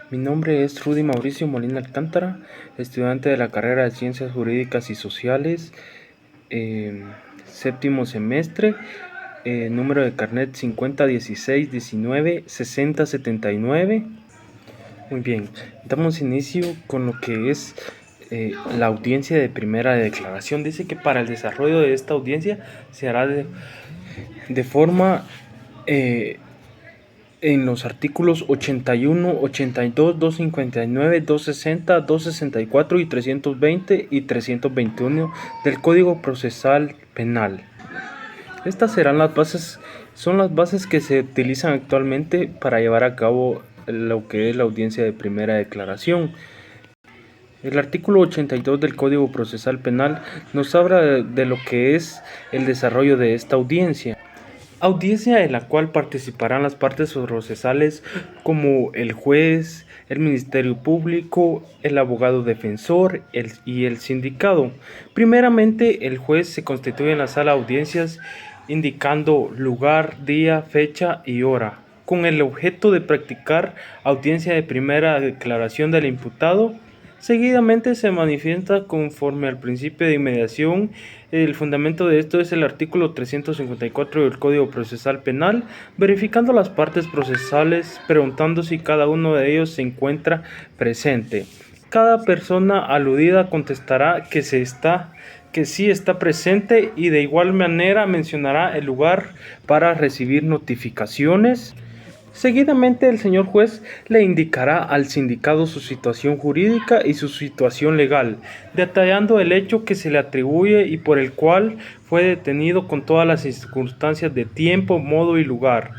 Mi nombre es Rudy Mauricio Molina Alcántara, estudiante de la carrera de Ciencias Jurídicas y Sociales, séptimo semestre, número de carnet 5016196079. Muy bien, damos inicio con lo que es la audiencia de primera declaración. Dice que para el desarrollo de esta audiencia se hará de forma en los artículos 81, 82, 259, 260, 264 y 320 y 321 del Código Procesal Penal. Estas serán son las bases que se utilizan actualmente para llevar a cabo lo que es la audiencia de primera declaración. El artículo 82 del Código Procesal Penal nos habla de lo que es el desarrollo de esta audiencia. Audiencia en la cual participarán las partes procesales como el juez, el Ministerio Público, el abogado defensor y el sindicado. Primeramente, el juez se constituye en la sala de audiencias indicando lugar, día, fecha y hora, con el objeto de practicar audiencia de primera declaración del imputado. Seguidamente se manifiesta conforme al principio de inmediación. El fundamento de esto es el artículo 354 del Código Procesal Penal, verificando las partes procesales, preguntando si cada uno de ellos se encuentra presente. Cada persona aludida contestará que sí está presente y de igual manera mencionará el lugar para recibir notificaciones. Seguidamente, el señor juez le indicará al sindicado su situación jurídica y su situación legal, detallando el hecho que se le atribuye y por el cual fue detenido con todas las circunstancias de tiempo, modo y lugar,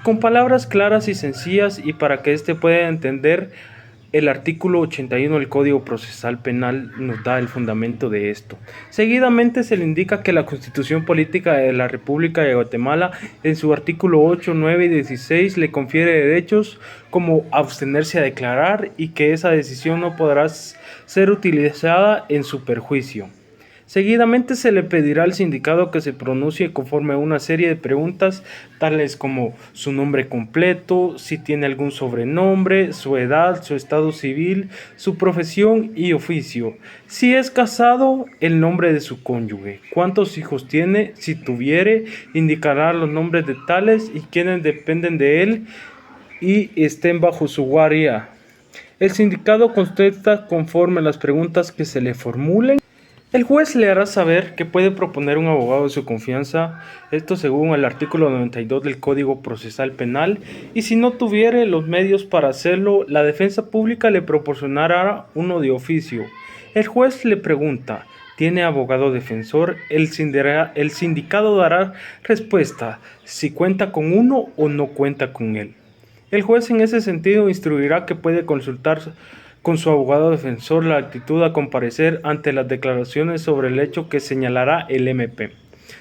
con palabras claras y sencillas y para que éste pueda entender. El artículo 81 del Código Procesal Penal nos da el fundamento de esto. Seguidamente se le indica que la Constitución Política de la República de Guatemala, en su artículo 8, 9 y 16, le confiere derechos como abstenerse a declarar y que esa decisión no podrá ser utilizada en su perjuicio. Seguidamente se le pedirá al sindicado que se pronuncie conforme a una serie de preguntas tales como su nombre completo, si tiene algún sobrenombre, su edad, su estado civil, su profesión y oficio. Si es casado, el nombre de su cónyuge. Cuántos hijos tiene, si tuviere, indicará los nombres de tales y quienes dependen de él y estén bajo su guardia. El sindicado contesta conforme a las preguntas que se le formulen. El juez le hará saber que puede proponer un abogado de su confianza, esto según el artículo 92 del Código Procesal Penal, y si no tuviere los medios para hacerlo, la defensa pública le proporcionará uno de oficio. El juez le pregunta, ¿tiene abogado defensor? El sindicado dará respuesta, si cuenta con uno o no cuenta con él. El juez en ese sentido instruirá que puede consultar con su abogado defensor la actitud a comparecer ante las declaraciones sobre el hecho que señalará el MP.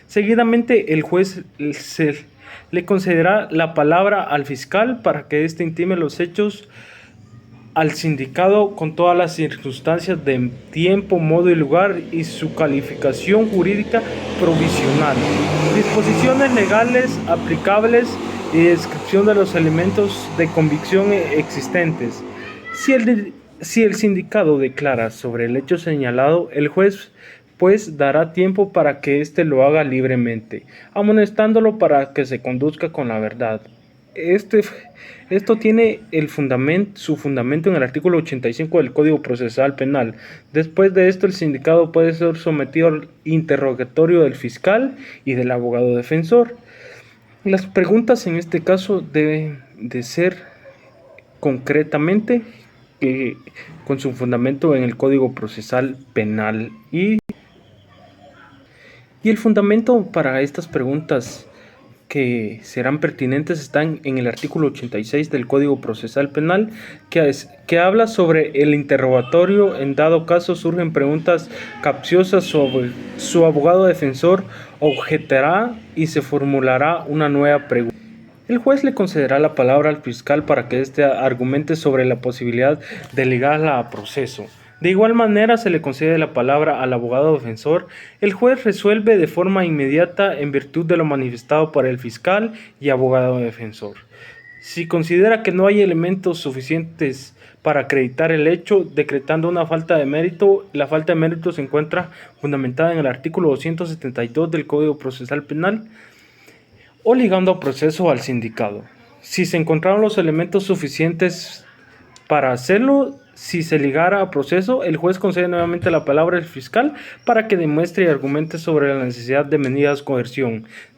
Seguidamente, el juez le concederá la palabra al fiscal para que éste intime los hechos al sindicado con todas las circunstancias de tiempo, modo y lugar y su calificación jurídica provisional, disposiciones legales aplicables y descripción de los elementos de convicción existentes. Si el sindicado declara sobre el hecho señalado, el juez pues dará tiempo para que éste lo haga libremente, amonestándolo para que se conduzca con la verdad. Esto tiene su fundamento en el artículo 85 del Código Procesal Penal. Después de esto, el sindicado puede ser sometido al interrogatorio del fiscal y del abogado defensor. Las preguntas en este caso deben de ser concretamente con su fundamento en el Código Procesal Penal y el fundamento para estas preguntas que serán pertinentes están en el artículo 86 del Código Procesal Penal, que habla sobre el interrogatorio. En dado caso surgen preguntas capciosas, su abogado defensor objetará y se formulará una nueva pregunta. El juez le concederá la palabra al fiscal para que éste argumente sobre la posibilidad de ligarla a proceso. De igual manera se le concede la palabra al abogado defensor. El juez resuelve de forma inmediata en virtud de lo manifestado por el fiscal y abogado defensor. Si considera que no hay elementos suficientes para acreditar el hecho, decretando una falta de mérito, la falta de mérito se encuentra fundamentada en el artículo 272 del Código Procesal Penal o ligando a proceso al sindicado. Si se encontraron los elementos suficientes para hacerlo, si se ligara a proceso, el juez concede nuevamente la palabra al fiscal para que demuestre y argumente sobre la necesidad de medidas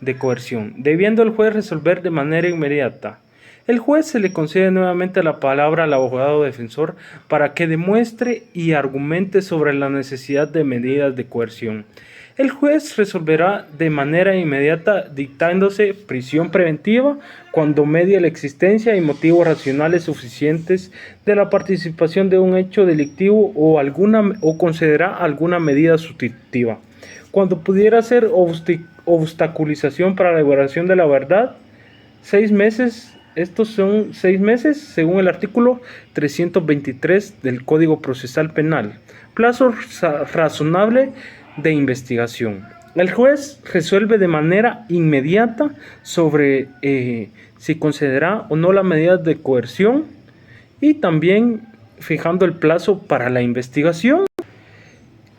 de coerción, debiendo el juez resolver de manera inmediata. El juez se le concede nuevamente la palabra al abogado defensor para que demuestre y argumente sobre la necesidad de medidas de coerción. El juez resolverá de manera inmediata dictándose prisión preventiva cuando medie la existencia y motivos racionales suficientes de la participación de un hecho delictivo o concederá alguna medida sustitutiva. Cuando pudiera ser obstaculización para la elaboración de la verdad, 6 meses. Estos son 6 meses según el artículo 323 del Código Procesal Penal. Plazo razonable de investigación. El juez resuelve de manera inmediata sobre si concederá o no la medida de coerción y también fijando el plazo para la investigación,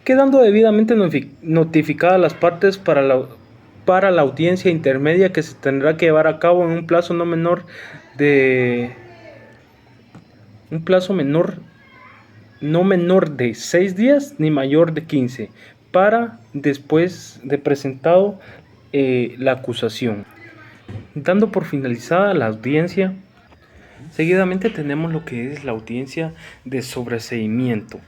quedando debidamente notificadas las partes para la audiencia intermedia que se tendrá que llevar a cabo en un plazo menor de 6 días ni mayor de 15 para después de presentado la acusación. Dando por finalizada la audiencia, seguidamente tenemos lo que es la audiencia de sobreseimiento.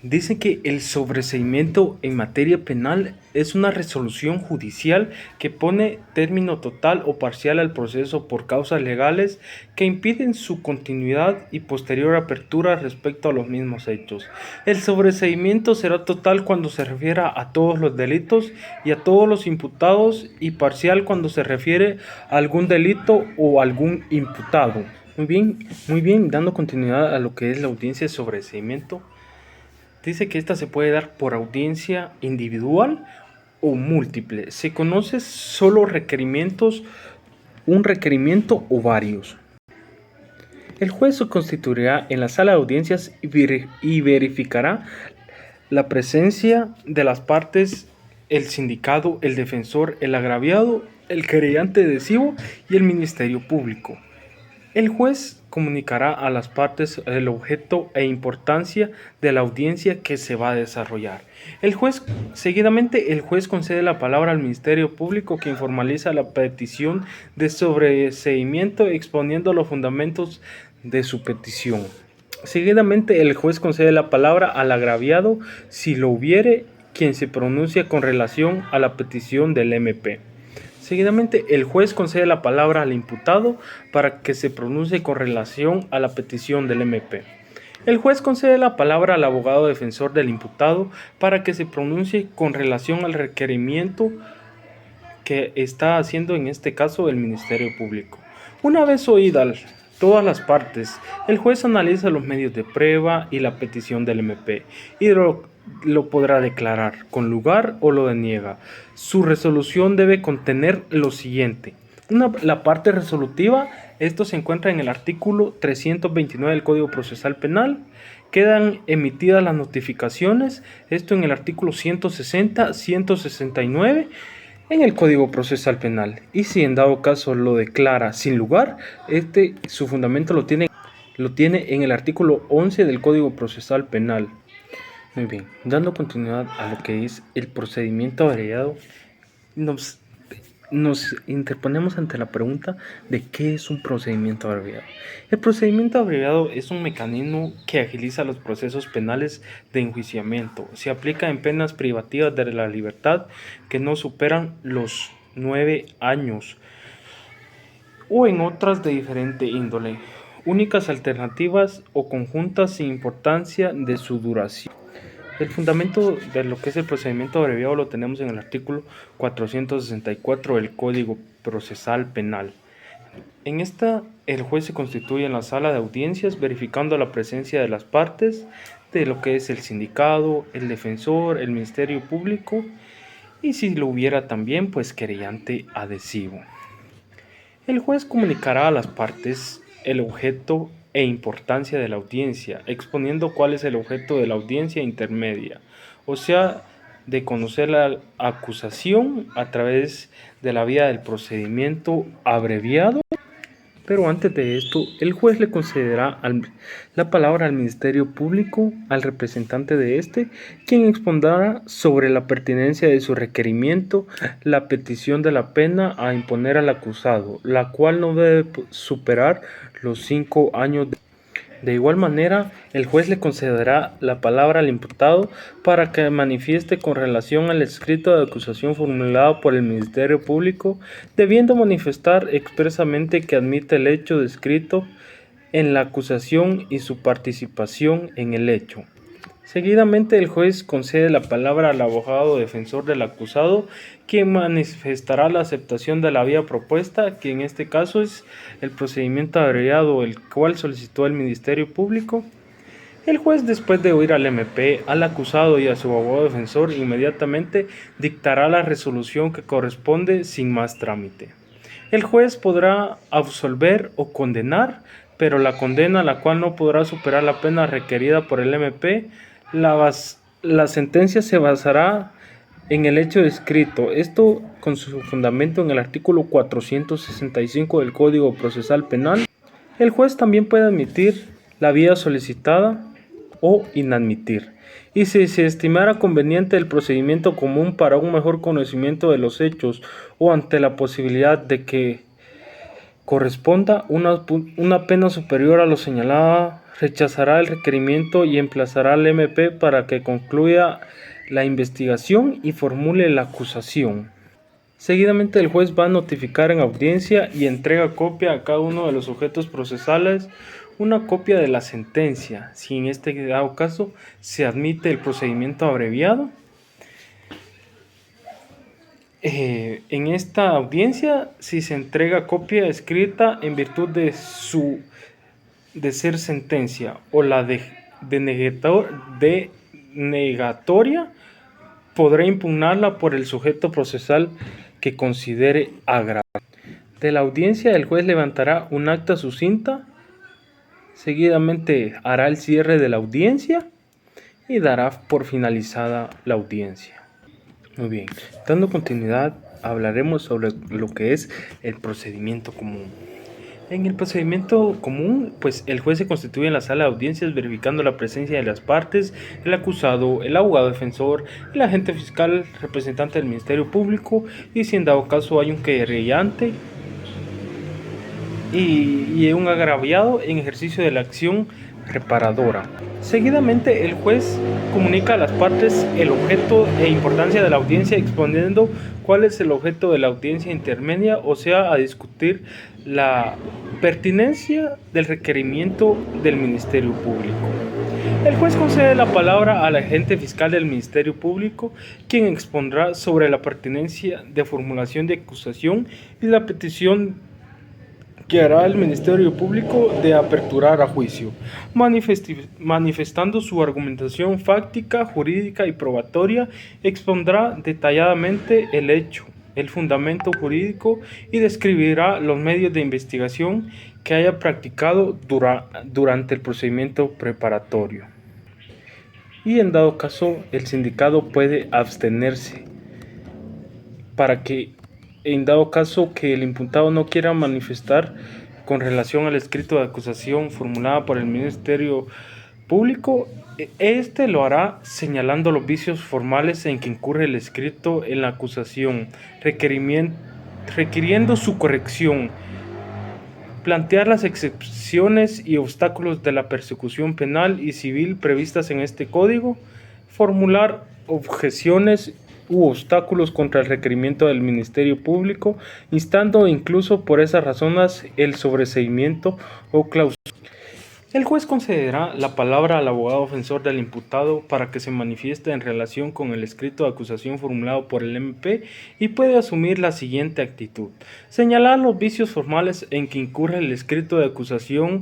Dice que el sobreseimiento en materia penal es una resolución judicial que pone término total o parcial al proceso por causas legales que impiden su continuidad y posterior apertura respecto a los mismos hechos. El sobreseimiento será total cuando se refiera a todos los delitos y a todos los imputados y parcial cuando se refiere a algún delito o algún imputado. Muy bien, dando continuidad a lo que es la audiencia de sobreseimiento. Dice que esta se puede dar por audiencia individual o múltiple. Se conoce solo requerimientos, un requerimiento o varios. El juez se constituirá en la sala de audiencias y verificará la presencia de las partes, el sindicado, el defensor, el agraviado, el querellante adhesivo y el Ministerio Público. El juez comunicará a las partes el objeto e importancia de la audiencia que se va a desarrollar. Seguidamente, el juez concede la palabra al Ministerio Público, quien formaliza la petición de sobreseimiento exponiendo los fundamentos de su petición. Seguidamente, el juez concede la palabra al agraviado, si lo hubiere, quien se pronuncia con relación a la petición del MP. Seguidamente, el juez concede la palabra al imputado para que se pronuncie con relación a la petición del MP. El juez concede la palabra al abogado defensor del imputado para que se pronuncie con relación al requerimiento que está haciendo en este caso el Ministerio Público. Una vez oídas todas las partes, el juez analiza los medios de prueba y la petición del MP y lo podrá declarar con lugar o lo deniega. Su resolución debe contener lo siguiente. La parte resolutiva, esto se encuentra en el artículo 329 del Código Procesal Penal. Quedan emitidas las notificaciones, esto en el artículo 160, 169 en el Código Procesal Penal. Y si en dado caso lo declara sin lugar, su fundamento lo tiene en el artículo 11 del Código Procesal Penal. Muy bien, dando continuidad a lo que es el procedimiento abreviado, nos interponemos ante la pregunta de qué es un procedimiento abreviado. El procedimiento abreviado es un mecanismo que agiliza los procesos penales de enjuiciamiento. Se aplica en penas privativas de la libertad que no superan los 9 años o en otras de diferente índole, únicas alternativas o conjuntas sin importancia de su duración. El fundamento de lo que es el procedimiento abreviado lo tenemos en el artículo 464 del Código Procesal Penal. En esta, el juez se constituye en la sala de audiencias verificando la presencia de las partes, de lo que es el sindicado, el defensor, el Ministerio Público y si lo hubiera también, pues querellante adhesivo. El juez comunicará a las partes el objeto e importancia de la audiencia, exponiendo cuál es el objeto de la audiencia intermedia, o sea, de conocer la acusación a través de la vía del procedimiento abreviado. Pero antes de esto, el juez le concederá la palabra al Ministerio Público, al representante de este, quien expondrá sobre la pertinencia de su requerimiento, la petición de la pena a imponer al acusado, la cual no debe superar los 5 años. De igual manera, el juez le concederá la palabra al imputado para que manifieste con relación al escrito de acusación formulado por el Ministerio Público, debiendo manifestar expresamente que admite el hecho descrito en la acusación y su participación en el hecho. Seguidamente, el juez concede la palabra al abogado defensor del acusado, quien manifestará la aceptación de la vía propuesta, que en este caso es el procedimiento abreviado, el cual solicitó el Ministerio Público. El juez, después de oír al MP, al acusado y a su abogado defensor, inmediatamente dictará la resolución que corresponde sin más trámite. El juez podrá absolver o condenar, pero la condena, la cual no podrá superar la pena requerida por el MP, la sentencia se basará en el hecho descrito, esto con su fundamento en el artículo 465 del Código Procesal Penal. El juez también puede admitir la vía solicitada o inadmitir, y si se estimara conveniente el procedimiento común para un mejor conocimiento de los hechos o ante la posibilidad de que corresponda una pena superior a lo señalado, rechazará el requerimiento y emplazará al MP para que concluya la investigación y formule la acusación. Seguidamente, el juez va a notificar en audiencia y entrega copia a cada uno de los sujetos procesales una copia de la sentencia, si en este dado caso se admite el procedimiento abreviado. En esta audiencia, si se entrega copia escrita en virtud de ser sentencia o la denegatoria, podrá impugnarla por el sujeto procesal que considere agravante. De la audiencia, el juez levantará un acta sucinta, seguidamente hará el cierre de la audiencia y dará por finalizada la audiencia. Muy bien, dando continuidad, hablaremos sobre lo que es el procedimiento común. En el procedimiento común, pues el juez se constituye en la sala de audiencias verificando la presencia de las partes, el acusado, el abogado defensor, el agente fiscal, representante del Ministerio Público y si en dado caso hay un querellante y un agraviado en ejercicio de la acción reparadora. Seguidamente, el juez comunica a las partes el objeto e importancia de la audiencia, exponiendo cuál es el objeto de la audiencia intermedia, o sea, a discutir la pertinencia del requerimiento del Ministerio Público. El juez concede la palabra al agente fiscal del Ministerio Público, quien expondrá sobre la pertinencia de formulación de acusación y la petición que hará el Ministerio Público de aperturar a juicio, manifestando su argumentación fáctica, jurídica y probatoria. Expondrá detalladamente el hecho, el fundamento jurídico y describirá los medios de investigación que haya practicado durante el procedimiento preparatorio. Y en dado caso, el sindicado puede abstenerse para que, en dado caso que el imputado no quiera manifestar con relación al escrito de acusación formulada por el Ministerio Público, este lo hará señalando los vicios formales en que incurre el escrito en la acusación, requiriendo su corrección, plantear las excepciones y obstáculos de la persecución penal y civil previstas en este código, formular objeciones u obstáculos contra el requerimiento del Ministerio Público, instando incluso por esas razones el sobreseimiento o clausura. El juez concederá la palabra al abogado defensor del imputado para que se manifieste en relación con el escrito de acusación formulado por el MP y puede asumir la siguiente actitud: señalar los vicios formales en que incurre el escrito de acusación,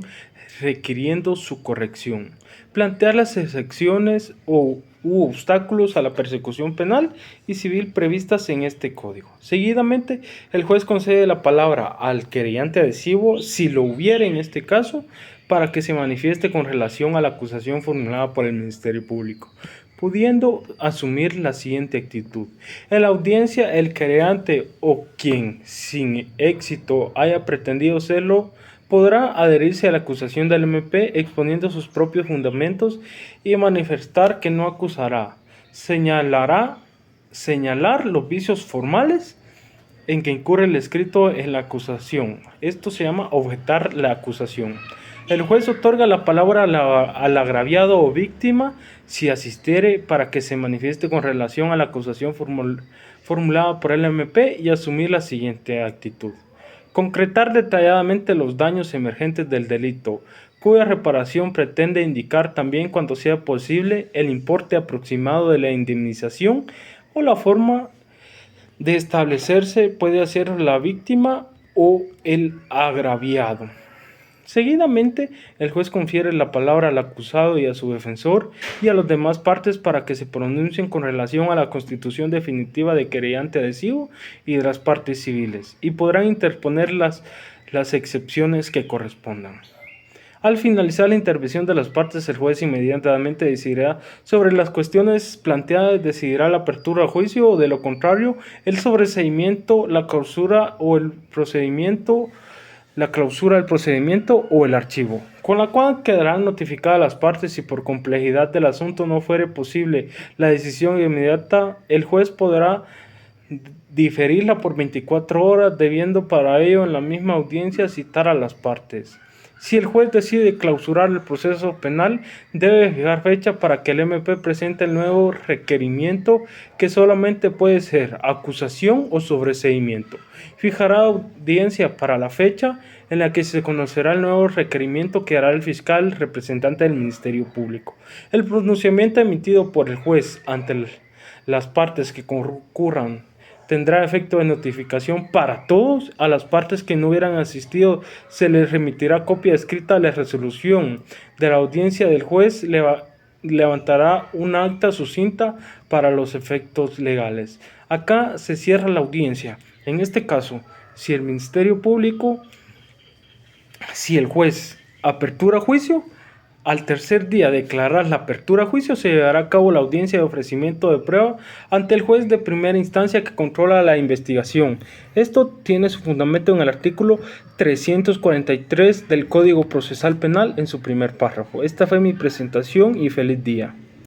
requiriendo su corrección, plantear las excepciones u obstáculos a la persecución penal y civil previstas en este código. Seguidamente, el juez concede la palabra al querellante adhesivo, si lo hubiera en este caso, para que se manifieste con relación a la acusación formulada por el Ministerio Público, pudiendo asumir la siguiente actitud. En la audiencia, el querellante o quien sin éxito haya pretendido serlo podrá adherirse a la acusación del MP exponiendo sus propios fundamentos y manifestar que no acusará. Señalar los vicios formales en que incurre el escrito en la acusación. Esto se llama objetar la acusación. El juez otorga la palabra al agraviado o víctima si asistiere para que se manifieste con relación a la acusación formulada por el MP y asumir la siguiente actitud. Concretar detalladamente los daños emergentes del delito, cuya reparación pretende indicar también, cuando sea posible, el importe aproximado de la indemnización o la forma de establecerse puede hacer la víctima o el agraviado. Seguidamente, el juez confiere la palabra al acusado y a su defensor y a las demás partes para que se pronuncien con relación a la constitución definitiva de querellante adhesivo y de las partes civiles, y podrán interponer las excepciones que correspondan. Al finalizar la intervención de las partes, el juez inmediatamente decidirá sobre las cuestiones planteadas, decidirá la apertura a juicio o, de lo contrario, el sobreseimiento, la clausura del procedimiento o el archivo, con la cual quedarán notificadas las partes. Si por complejidad del asunto no fuere posible la decisión inmediata, el juez podrá diferirla por 24 horas, debiendo para ello en la misma audiencia citar a las partes. Si el juez decide clausurar el proceso penal, debe fijar fecha para que el MP presente el nuevo requerimiento, que solamente puede ser acusación o sobreseimiento. Fijará audiencia para la fecha en la que se conocerá el nuevo requerimiento que hará el fiscal representante del Ministerio Público. El pronunciamiento emitido por el juez ante las partes que concurran tendrá efecto de notificación para todos. A las partes que no hubieran asistido se les remitirá copia escrita de la resolución de la audiencia del juez. Levantará un acta sucinta para los efectos legales. Acá se cierra la audiencia. En este caso, si el juez apertura juicio, al tercer día de declarar la apertura a juicio, se llevará a cabo la audiencia de ofrecimiento de prueba ante el juez de primera instancia que controla la investigación. Esto tiene su fundamento en el artículo 343 del Código Procesal Penal en su primer párrafo. Esta fue mi presentación y feliz día.